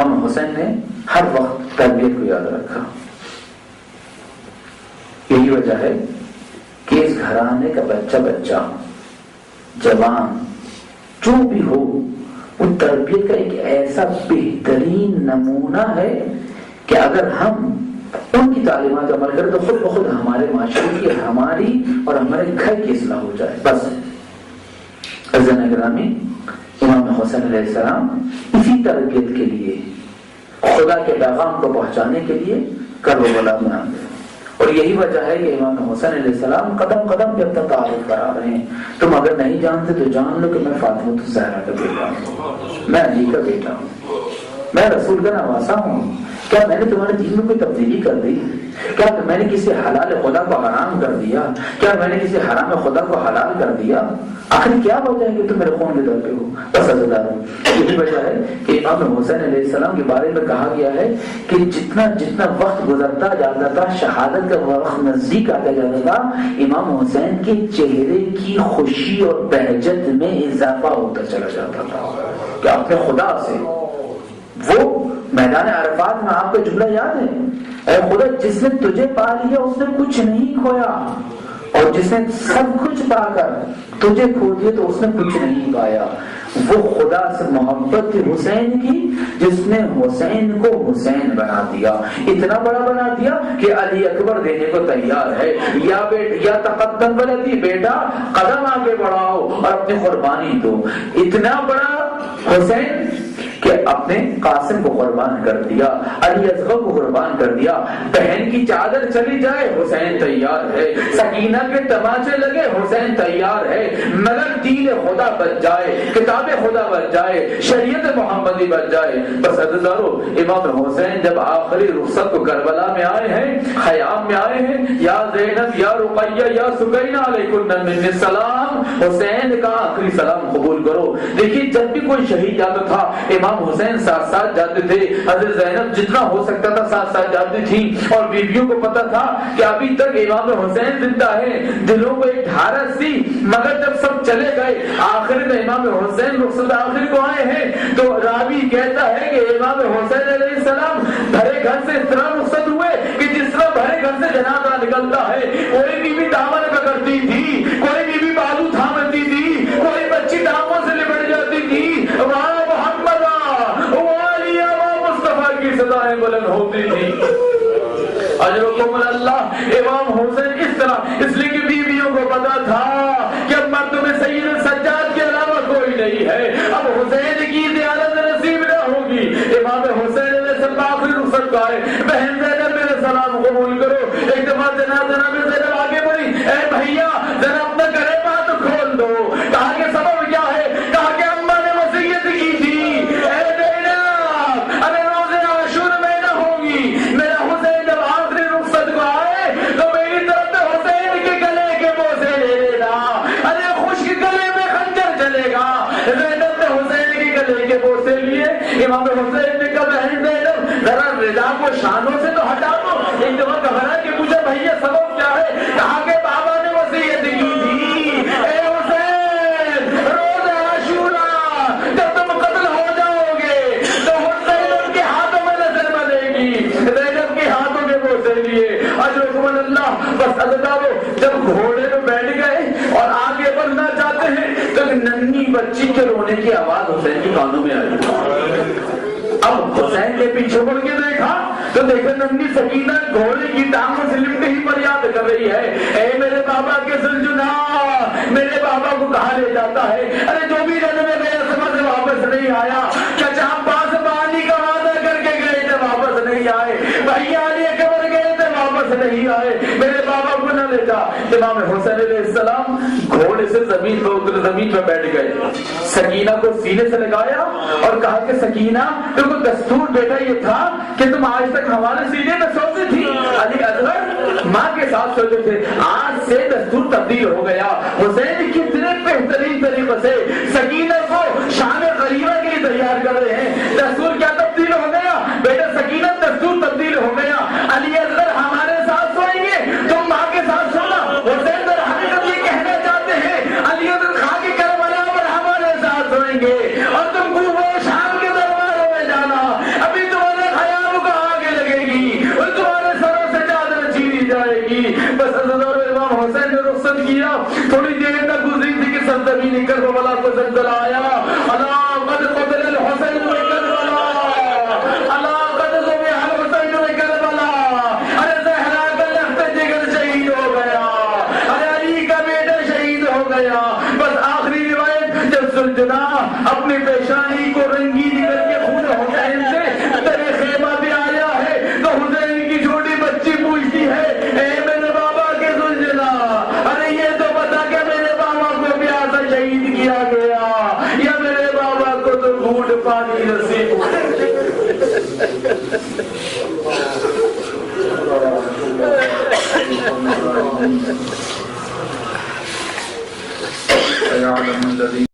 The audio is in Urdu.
امام حسین نے ہر وقت تربیت کو یاد رکھا. یہی وجہ ہے کہ اس گھرانے کا بچہ جوان جو بھی ہو وہ تربیت کا ایک ایسا بہترین نمونہ ہے کہ اگر ہم ان کی تعلیمات عمل کریں تو خود بخود ہمارے معاشرے کی، ہماری اور ہمارے گھر کی اصلاح ہو جائے. بس عزیزان گرامی، امام حسین علیہ السلام اسی تربیت کے لیے، خدا کے پیغام کو پہنچانے کے لیے کربلا میں آ گئے. اور یہی وجہ ہے کہ امام حسین علیہ السلام قدم قدم پہ اپنا تعارف کرا رہے ہیں. تم اگر نہیں جانتے تو جان لو کہ میں فاطمہ الزہرا کا بیٹا ہوں، میں علی کا بیٹا ہوں، میں رسول کا نواسا ہوں. کیا میں نے تمہارے دین میں کوئی تبدیلی کر دی؟ کیا میں نے کسی حلال خدا کو حرام کر دیا؟ کیا میں نے کسی حرام خدا کو حلال کر دیا؟ آخر کیا وجہ ہے کہ تم میرے خون کے در پہ ہو؟ بس عزیزانو، یہی وجہ ہے کہ امام حسین علیہ السلام کے بارے میں کہا گیا ہے کہ جتنا وقت گزرتا جاتا تھا، شہادت کا وقت نزدیک آتا جاتا تھا، امام حسین کے چہرے کی خوشی اور بہجت میں اضافہ ہوتا چلا جاتا تھا کہ اپنے خدا سے. وہ میدان عرفات میں آپ کا جملہ یاد ہے، اے خدا جس نے تجھے پا لیا اس نے کچھ نہیں کھویا، اور جس نے سب کچھ پا کر تجھے کھو دیا تو اس نے کچھ نہیں پایا. وہ خدا سے محبت حسین کی جس نے حسین کو حسین بنا دیا، اتنا بڑا بنا دیا کہ علی اکبر دینے کو تیار ہے. یا تقدم ولدی، بیٹا قدم آگے بڑھاؤ اور اپنی قربانی دو. اتنا بڑا حسین کہ اپنے قاسم کو قربان کر دیا، علی اصغر کو قربان کر دیا. بہن کی چادر چلی جائے حسین تیار ہے، سکینہ کے تماچے لگے حسین تیار ہے، مگر دین خدا بچ جائے، کتاب خدا بچ جائے، شریعت محمدی بچ جائے. بس عزیزارو، امام حسین جب آخری رخصت کو کربلا میں آئے ہیں، خیام میں آئے ہیں، یا زینب یا رقیہ یا سکینہ علیکم منی السلام، حسین کا آخری سلام قبول کرو. دیکھیے جب بھی کوئی شہید جاتا تھا امام حسین ساتھ ساتھ جاتے تھے. حضرت زینب جتنا ہو سکتا تھا ساتھ ساتھ جاتی تھی، اور بیویوں کو پتا تھا کہ ابھی تک امام حسین زندہ ہے. دلوں کو ایک ڈھارس تھی، مگر جب سب چلے گئے آخر میں امام حسین رخصت آخر کو آئے ہیں تو راوی کہتا ہے کہ امام حسین علیہ السلام بھرے گھر سے اس طرح رخصت ہوئے کہ جس طرح بھرے گھر سے جنازہ نکلتا ہے. کوئی بیوی دامن پکڑتی تھی، کوئی بیوی بازو تھامتی تھی، کوئی بچی داموں سے لپٹ جاتی تھی. صدایں بلند ہوتی تھی. اجرکم اللہ. امام حسین اس طرح، اس لیے کہ بیویوں کو پتا تھا کہ اب مرد میں سید سجاد کے علاوہ کوئی نہیں ہے، اب حسین کی زیارت نصیب نہ ہوگی. امام حسین علیہ السلام آخری رخصت کا ہے. بہن زینب میرے سلام قبول کرو. ایک دفعہ جناب زینب آگے بڑھی، اے بھیا ذرا اپنا گھر بات کھول دو. کہا کہ سبب کیا ہے؟ کہا کہ اماں نے وصیت کی تھی، امام حسین نے کہا بہن زینب ذرا رضا کو شانوں سے تو ہٹا دو. ایک دفعہ گھبرا کے پوچھا بھیا سبب کیا ہے؟ کہا کہ بابا نے وصیت کی تھی، اے حسین روز عاشورا جب تم قتل ہو جاؤ گے تو حسین کے ہاتھوں میں نظر بنے گی، زینب کے ہاتھوں کے بوسے لیے. اجرکم اللہ. بس عزیزانو، جب گھوڑے میں بیٹھ گئے اور آگے بڑھنا چاہتے ہیں تو ننھی بچی کے رونے کی آواز حسین کے کانوں میں آئی. اب حسین کے پیچھے مڑ کے دیکھا تو دیکھا ننھی سکینہ گھوڑے کی ٹانگوں سے لپٹ ہی فریاد کر رہی ہے، اے میرے بابا کے ذوالجناح، میرے بابا کو کہاں لے جاتا ہے؟ ارے جو بھی جانے میں گیا سفر سے واپس نہیں آیا. چچا عباس پانی کا وعدہ کر کے گئے تھے واپس نہیں آئے، بھائی علی اکبر گئے تھے واپس نہیں آئے، میرے بابا کو نہ لے جا. امام حسین علیہ السلام گھوڑے سے زمین پر اتر، زمین پر بیٹھ گئے، سکینہ کو سینے سے لگایا اور کہا کہ سکینہ تو دستور بیٹا یہ تھا کہ تم آج تک ہمارے سینے میں سوتی تھی، علی اصغر ماں کے ساتھ سوتے تھے، آج سے دستور تبدیل ہو گیا. حسین کتنے بہترین طریقے سے سکینہ کو شان غریبہ کے لیے تیار کر رہے ہیں. دستور کیا تبدیل ہو گیا بیٹا؟ سکینہ دستور تبدیل ہو گیا. علی اصغر ہمارے ساتھ سوئیں گے، تم ماں کے ساتھ سونا. حسین در حقیقت یہ کہنا چاہتے ہیں علی اصغر خاں کے کربلا پر ہمارے ساتھ سوئیں گے اور تم کو وہ شام کے درباروں میں جانا. ابھی زمین کربلا کو زلزلہ آیا، الا قد قتل الحسین بکربلا، الا قد ذبح الحسین بکربلا، ارے زہرا کا لخت جگر شہید ہو گیا، ارے علی کا بیٹا شہید ہو گیا۔ بس آخری روایت، جب زلزلہ اپنی پیشانی کو رنگین کر کے خون حسین سے تیرے خیمہ پہ آیا ہے تو حسین کی چھوٹی بچی پوچھتی ہے، اے میرے بابا کے زلزلہ، ارے یہ تو بتا کہ میرے بابا کو پیاسا شہید کیا گیا یا میرے بابا کو تو گھونٹ پانی نصیب ہوا۔